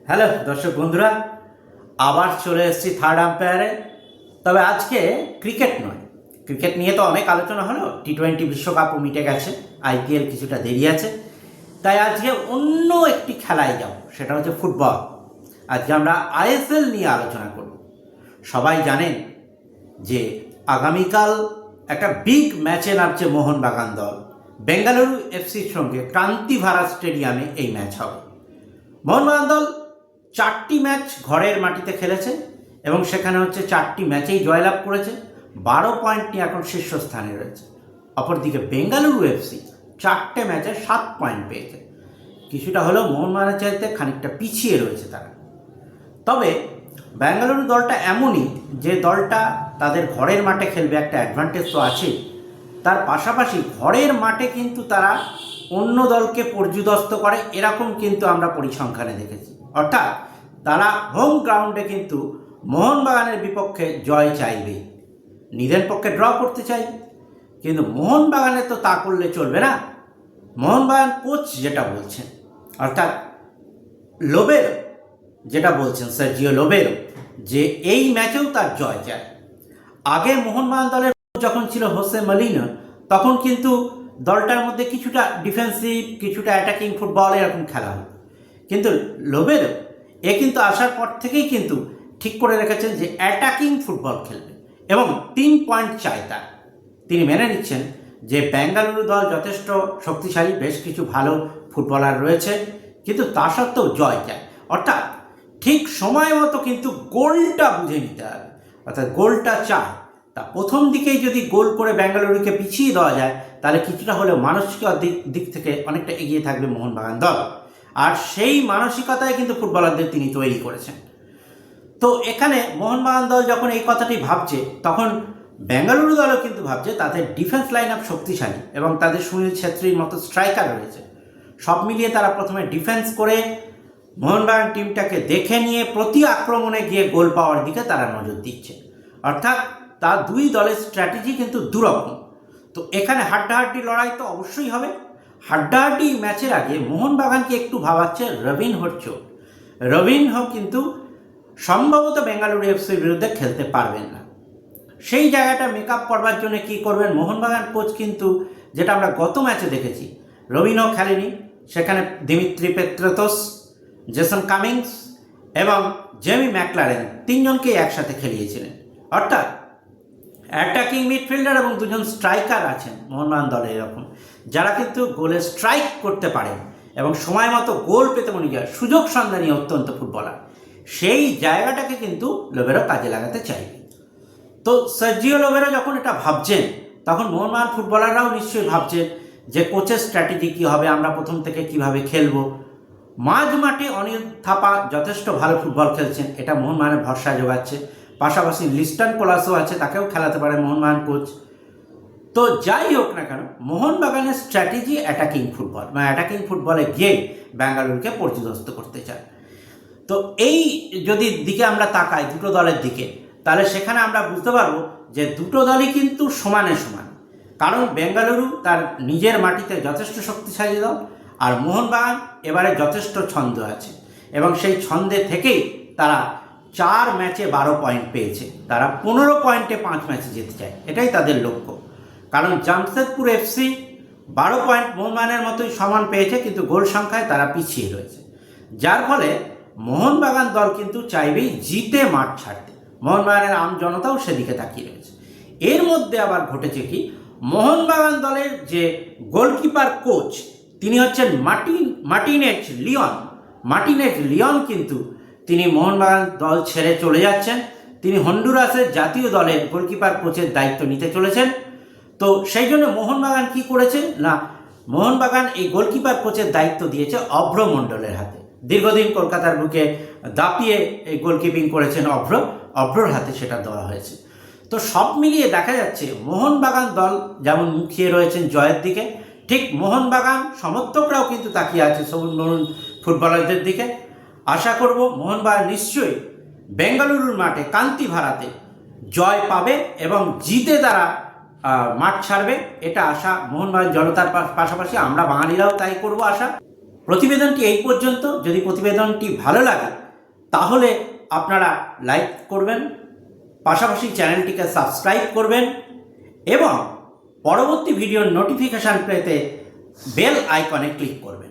Hello দর্শক বন্ধুরা, আবার চলে এসেছি থার্ড আম্পায়ারে। তবে আজকে ক্রিকেট নয়, ক্রিকেট নিয়ে তো অনেক আলোচনা হলো, টি-20 বিশ্বকাপও মিটে গেছে, আইপিএল কিছুটা দেরি আছে। তাই আজকে অন্য একটি খেলায় যাব, সেটা হচ্ছে ফুটবল। আজকে আমরা আইএসএল নিয়ে আলোচনা করব। সবাই জানেন যে আগামীকাল একটা বিগ ম্যাচে নামছে মোহনবাগান দল। বেঙ্গালুরু এফসির সঙ্গে ক্রান্তিভারা স্টেডিয়ামে এই ম্যাচ হবে। মোহনবাগান দল 4টি ম্যাচ ঘরের মাটিতে খেলেছে এবং সেখানে হচ্ছে 4টি ম্যাচেই জয়লাভ করেছে। 12 পয়েন্ট নিয়ে এখন শীর্ষস্থানে রয়েছে। অপরদিকে বেঙ্গালুরু এফসি 4টে ম্যাচে 7 পয়েন্ট পেয়েছে। কিছুটা হলেও মোহনবাগানের চাইতে খানিকটা পিছিয়ে রয়েছে তারা। তবে বেঙ্গালুরু দলটা এমনই যে দলটা তাদের ঘরের মাঠে খেলবে, একটা অ্যাডভান্টেজ তো আছেই। তার পাশাপাশি ঘরের মাঠে কিন্তু তারা অন্য দলকে পর্যুদস্ত করে, এরকম কিন্তু আমরা পরিসংখ্যানে দেখেছি। অর্থাৎ তারা হোম গ্রাউন্ডে কিন্তু মোহনবাগানের বিপক্ষে জয় চাইবে, নিজের পক্ষে ড্র করতে চাই। কিন্তু মোহনবাগানে তো তা করলে চলবে না। মোহনবাগান কোচ যেটা বলছেন, অর্থাৎ লোবেরো যেটা বলছেন, সার্জিও লোবেরো, যে এই ম্যাচেও তার জয় চায়। আগে মোহনবাগান দলের যখন ছিল হোসে মলিনা, তখন কিন্তু দলটার মধ্যে কিছুটা ডিফেন্সিভ, কিছুটা অ্যাটাকিং ফুটবল এরকম খেলা হতো। কিন্তু লোবেরো কিন্তু আসার পর থেকেই কিন্তু ঠিক করে রেখেছেন যে অ্যাটাকিং ফুটবল খেলবে এবং 3 পয়েন্ট চাই তার। তিনি মেনে নিচ্ছেন যে বেঙ্গালুরু দল যথেষ্ট শক্তিশালী, বেশ কিছু ভালো ফুটবলার রয়েছে, কিন্তু তা সত্ত্বেও জয় চায়। অর্থাৎ ঠিক সময় মতো কিন্তু গোলটা বুঝে নিতে হবে, অর্থাৎ গোলটা চায়। তা প্রথম দিকেই যদি গোল করে বেঙ্গালুরুকে পিছিয়ে দেওয়া যায়, তাহলে কিছুটা হলেও মানসিক দিক থেকে অনেকটা এগিয়ে থাকবে মোহনবাগান দল। আর সেই মানসিকতায় কিন্তু ফুটবলারদের তিনি তৈরি করেছেন। তো এখানে মোহনবাগান দল যখন এই কথাটি ভাবছে, তখন বেঙ্গালুরু দলও কিন্তু ভাবছে তাদের ডিফেন্স লাইন আপ শক্তিশালী এবং তাদের সুনীল ছেত্রীর মতো স্ট্রাইকার রয়েছে। সব মিলিয়ে তারা প্রথমে ডিফেন্স করে মোহনবাগান টিমটাকে দেখে নিয়ে প্রতি আক্রমণে গিয়ে গোল পাওয়ার দিকে তারা নজর দিচ্ছে। অর্থাৎ তার দুই দলের স্ট্র্যাটেজি কিন্তু দুরকম। তো এখানে হাড্ডাহাড্ডি লড়াই তো অবশ্যই হবে। হাড্ডাহাড্ডি ম্যাচের আগে মোহনবাগানকে একটু ভাবাচ্ছে রবিনহোর চোট। রবিনহো কিন্তু সম্ভবত বেঙ্গালুরু এফসির বিরুদ্ধে খেলতে পারবেন না। সেই জায়গাটা মেক আপ করবার জন্য কী করবেন মোহনবাগান কোচ, কিন্তু যেটা আমরা গত ম্যাচে দেখেছি, রবিনহো খেলেনি, সেখানে দিমিত্রি পেত্রাতোস, জেসন কামিংস এবং জেমি ম্যাকলারেন তিনজনকেই একসাথে খেলিয়েছিলেন। অর্থাৎ অ্যাটাকিং মিডফিল্ডার এবং দুজন স্ট্রাইকার আছেন মোহনবাগান দলে এরকম, যারা কিন্তু গোলে স্ট্রাইক করতে পারেন এবং সময় মতো গোল পেতে মনে যায়, সুযোগ সন্ধানী অত্যন্ত ফুটবলার। সেই জায়গাটাকে কিন্তু লোবেরো কাজে লাগাতে চাইবে। তো সার্জিও লোবেরো যখন এটা ভাবছেন, তখন মোহনবাগান ফুটবলাররাও নিশ্চয়ই ভাবছেন যে কোচের স্ট্র্যাটেজি কী হবে, আমরা প্রথম থেকে কিভাবে খেলবো। মাঝ মাঠে অনিল থাপা যথেষ্ট ভালো ফুটবল খেলছেন, এটা মোহনবাগানের ভরসা যোগাচ্ছে। পাশাপাশি লিস্টন কোলাসও আছে, তাকেও খেলাতে পারে মোহনবাগান কোচ। তো যাই হোক না কেন, মোহনবাগানের স্ট্র্যাটেজি অ্যাটাকিং ফুটবল, মানে অ্যাটাকিং ফুটবলে গিয়ে বেঙ্গালুরুকে পর্যদস্ত করতে চায়। তো এই যদি দিকে আমরা তাকাই দুটো দলের দিকে, তাহলে সেখানে আমরা বুঝতে পারবো যে দুটো দলই কিন্তু সমানে সমান। কারণ বেঙ্গালুরু তার নিজের মাটিতে যথেষ্ট শক্তিশালী দল, আর মোহনবাগান এবারে যথেষ্ট ছন্দ আছে এবং সেই ছন্দে থেকেই তারা 4 ম্যাচে 12 পয়েন্ট পেয়েছে। তারা 15 পয়েন্টে 5 ম্যাচে যেতে চায়, এটাই তাদের লক্ষ্য। কারণ জামশেদপুর এফসি 12 পয়েন্ট মোহনবাগানের মতোই সমান পেয়েছে, কিন্তু গোল সংখ্যায় তারা পিছিয়ে রয়েছে। যার ফলে মোহনবাগান দল কিন্তু চাইবেই জিতে মাঠ ছাড়তে। মোহনবাগানের আম জনতাও সেদিকে তাকিয়ে রয়েছে। এর মধ্যে আবার ঘটেছে কি, মোহনবাগান দলের যে গোলকিপার কোচ, তিনি হচ্ছেন মার্টিনেজ লিওন কিন্তু তিনি মোহনবাগান দল ছেড়ে চলে যাচ্ছেন। তিনি হন্ডুরাসের জাতীয় দলের গোলকিপার কোচের দায়িত্ব নিতে চলেছেন। তো সেই জন্য মোহনবাগান কি করেছে না, মোহনবাগান এই গোলকিপার কোচের দায়িত্ব দিয়েছে অভ্র মণ্ডলের হাতে। দীর্ঘদিন কলকাতার বুকে দাপিয়ে এই গোলকিপিং করেছেন অভ্রর হাতে সেটা দেওয়া হয়েছে। তো সব মিলিয়ে দেখা যাচ্ছে মোহনবাগান দল যেমন মুখিয়ে রয়েছেন জয়ের দিকে, ঠিক মোহনবাগান সমর্থকরাও কিন্তু তাকিয়ে আছে সবুজ নরুন ফুটবলারদের দিকে। আশা করব মোহনবাগান নিশ্চয়ই বেঙ্গালুরুর মাঠে কান্তিভারাতে জয় পাবে এবং জিতে তারা মাঠ ছাড়বে, এটা আশা মোহনবাগান জনতার পাশাপাশি আমরা বাঙালিরাও তাই করব আশা। প্রতিবেদনটি এই পর্যন্ত। যদি প্রতিবেদনটি ভালো লাগে তাহলে আপনারা লাইক করবেন, পাশাপাশি চ্যানেলটিকে সাবস্ক্রাইব করবেন এবং পরবর্তী ভিডিওর নোটিফিকেশান পেতে বেল আইকনে ক্লিক করবেন।